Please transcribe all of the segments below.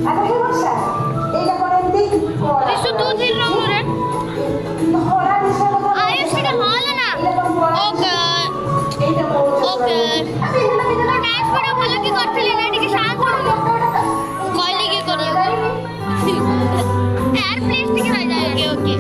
आता हे वर्षा एका पर्यंत विशु तू थिल रंग रे होरा विषय आयुष के हाल ना ओके ओके डांस बड़ा भलो की करथिले ना टिके शांत कहली की करियो यार प्लीज टिके रह जाए ओके ओके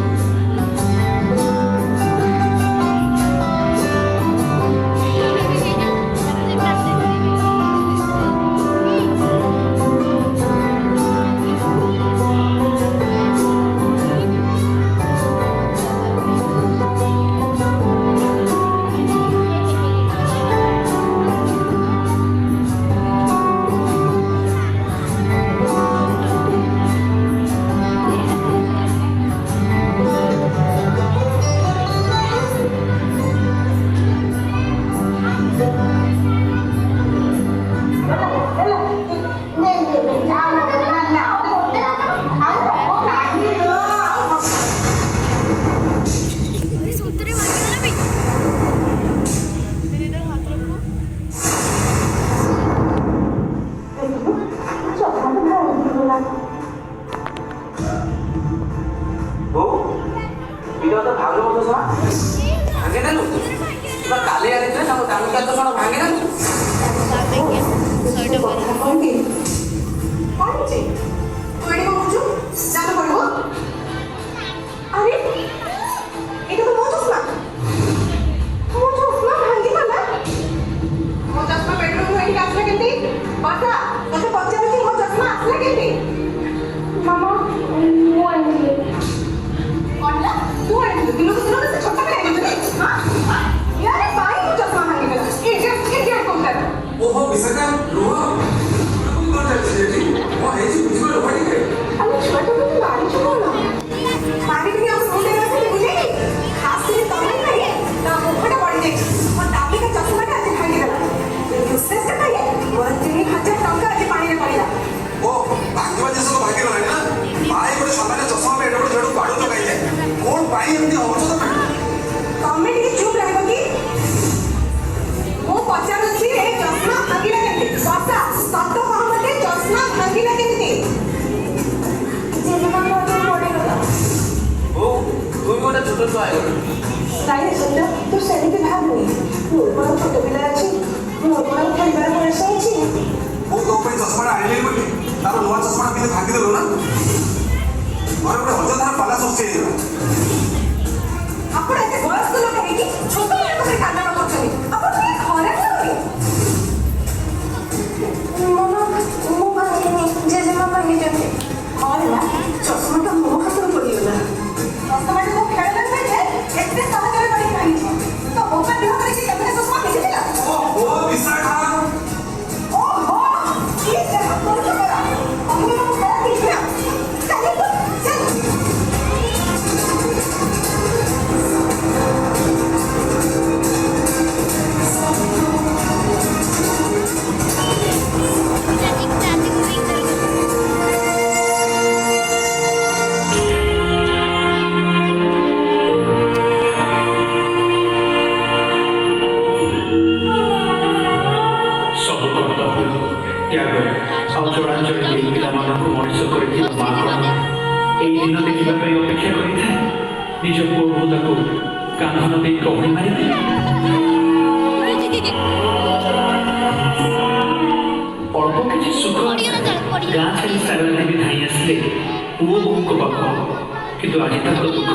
କିନ୍ତୁ ଆଜି ତାଙ୍କର ଦୁଃଖ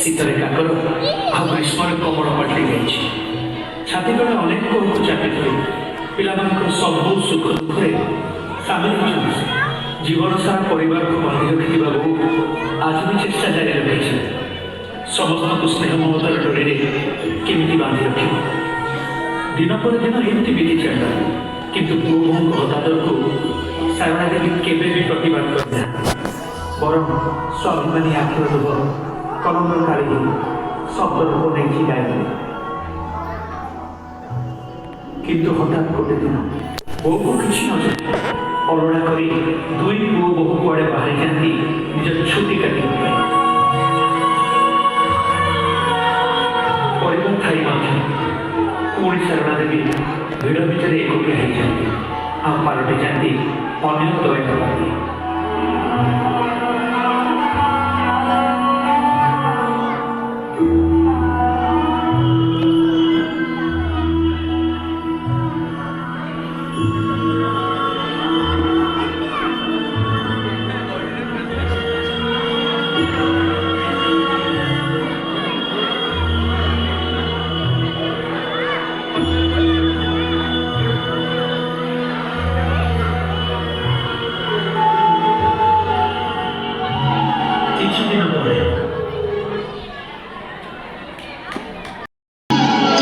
ଶୀତରେ କାକର ଆଉ ଗ୍ରୀଷ୍ମରେ କମଳ ପାଲଟି ଯାଇଛି। ଛାତି ତଳେ ଅନେକ କୋରକୁ ଚାପି ଧରି ପିଲାମାନଙ୍କର ସବୁ ସୁଖ ଦୁଃଖରେ ସାମିଲ ହୋଇଛନ୍ତି। ଜୀବନ ସାରା ପରିବାରକୁ ବାନ୍ଧି ରଖିଥିବା ବୋଉ ଆଜି ବି ଚେଷ୍ଟା ଜାରି ରଖିଛି ସମସ୍ତଙ୍କୁ ସ୍ନେହ ମମତାର ଡୋରିରେ କେମିତି ବାନ୍ଧି ରଖିବ। ଦିନ ପରେ ଦିନ ଏମିତି ବିତି ଚାଲିଲା, କିନ୍ତୁ ପୁଅ ବୋଉଙ୍କ ହତାଦରକୁ ସାରଣା ଦେବୀ କେବେ ବି ପ୍ରତିବାଦ କରିନାହାନ୍ତି। ବରଂ ସ୍ୱାଭିମାନୀ ଆଖିର ଲୁହ କଲମର କାଳି ଶବ୍ଦ ରୂପ ନେଇକି ଗାଇଲେ। କିନ୍ତୁ ହଠାତ୍ ଗୋଟେ ଦିନ ବୋଉକୁ କିଛି ନ ଜଣା ଅଲଣା କରି ଦୁଇ ପୁଅ ବୋହୁ କୁଆଡ଼େ ବାହାରି ଯାଆନ୍ତି ନିଜ ଛୁଟି କାଟିବା ପାଇଁ। ପରିବାର ଥାଇ ମଧ୍ୟ ପୁଣି ସାରଣା ଦେବୀ ଭିଡ଼ ଭିତରେ ଏକୁଟିଆ ହେଇଯାନ୍ତି ଆଉ ପାଲଟି ଯାଆନ୍ତି ଅନ୍ୟ ଦୟାବାଦୀ।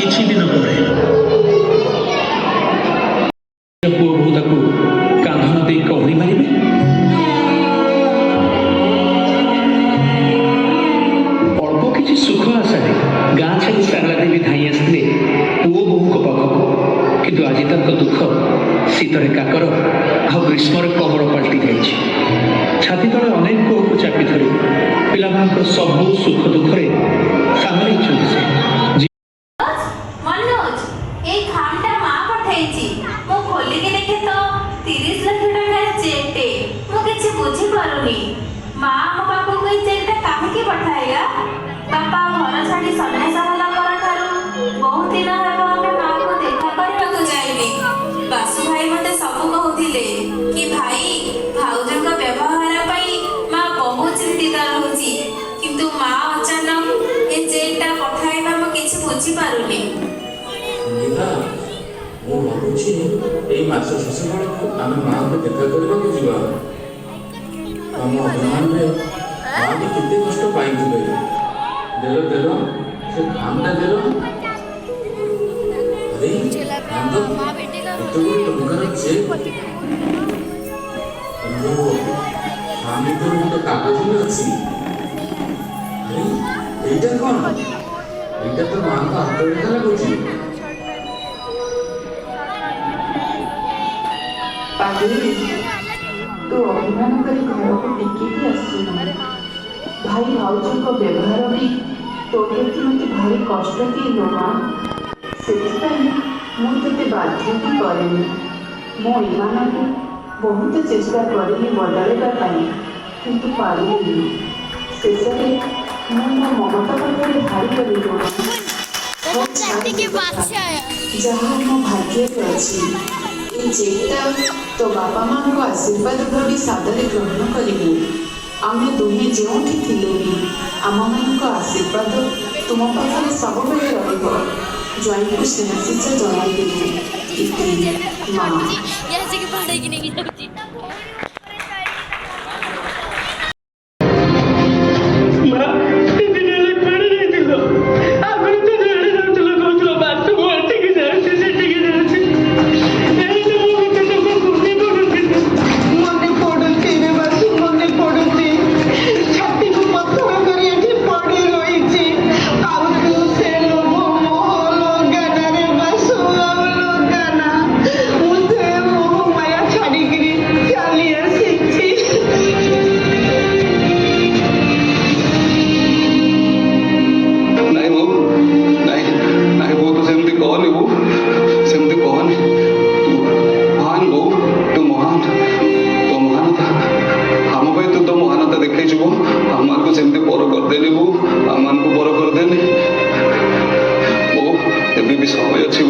କିଛି ଦିନ ପରେ ପୁଅ ବୋହୂ ତାକୁ କାନ୍ଧନ ଦେଇ କହୁରି ମାରିବେ। ଅଳ୍ପ କିଛି ସୁଖ ଆଶାରେ ଗାଁ ଛାଡ଼ି ସାରଳା ଦେବୀ ଧାଇଁ ଆସିଥିଲେ ପୁଅ ବୋହୂଙ୍କ ପାଖକୁ, କିନ୍ତୁ ଆଜି ତାଙ୍କ ଦୁଃଖ ଶୀତରେ କାକର ଆଉ ଗ୍ରୀଷ୍ମରେ କମଳ ପାଲଟି ଯାଇଛି। ଛାତି ତଳେ ଅନେକ କୋହକୁ ଚାପି ଧରି ପିଲାମାନଙ୍କର ସବୁ ସୁଖ ଦୁଃଖରେ ସାମିଲ ହେଇଛନ୍ତି ସେ। मनोज ए खामटा मां पठाइची मो खोलिके देखे तो 30 लाख टका चेटे मो किछि बुझी पारुनी मां मो पापा को चेटा काहे की पठाएगा पापा घर छाड़ी सन्यास होला परठारु बहुत दिन हेबो हमें मां को देखा करबा को जाइनी बासु भाई मते सब कहउथिले कि भाई भाउजन का व्यवहार पई मां बहुत चिंतित रहउची किंतु मां अचानक ए चेटा पठाइबा मो किछि बुझी पारुनी गीता ମୁଁ ଭାବୁଛି ଏଇ ମାସ ଶେଷ ବେଳକୁ ଆମେ ମାଆଙ୍କୁ ଦେଖା କରିବାକୁ ଯିବା। ତମ ଅଭିମାନରେ ମାଆ ବି କେତେ କଷ୍ଟ ପାଇଥିବେ। ଦେଲ ଦେଲ ସେ ଖାମଟା ଦେଲ। ଆରେ ନନ୍ଦ ଏତେଗୁଡେ ଟଙ୍କାର ଚେକ୍। ଖାମ ଭିତରେ ଗୋଟେ କାଗଜ ବି ଅଛି। ଆରେ ଏଇଟା କ'ଣ? ଏଇଟା ତ ମାଆଙ୍କ ହାତରେଖା ଲାଗୁଛି। पागली तू अभिमान कर घर को टिकी आसुन भाई भाउज को व्यवहार भी तो मत भारी कष्ट दिलो माँ से मुझे बाध्य भी करेनि मो ईमान को बहुत चेष्टा करी बदलवा किंतु पारिनी शेष मो ममता पाखे भारी कर जहाँ मो भाग्य अच्छी चेता तो बापा माँ को आशीर्वाद भावी सादरे ग्रहण करूँ आम दुहे जो भी आम मान आशीर्वाद तुम पाखे सब ज्वाई को स्नेह शिक्षा जन माँ ଏବେ ବି ସମୟ ଅଛି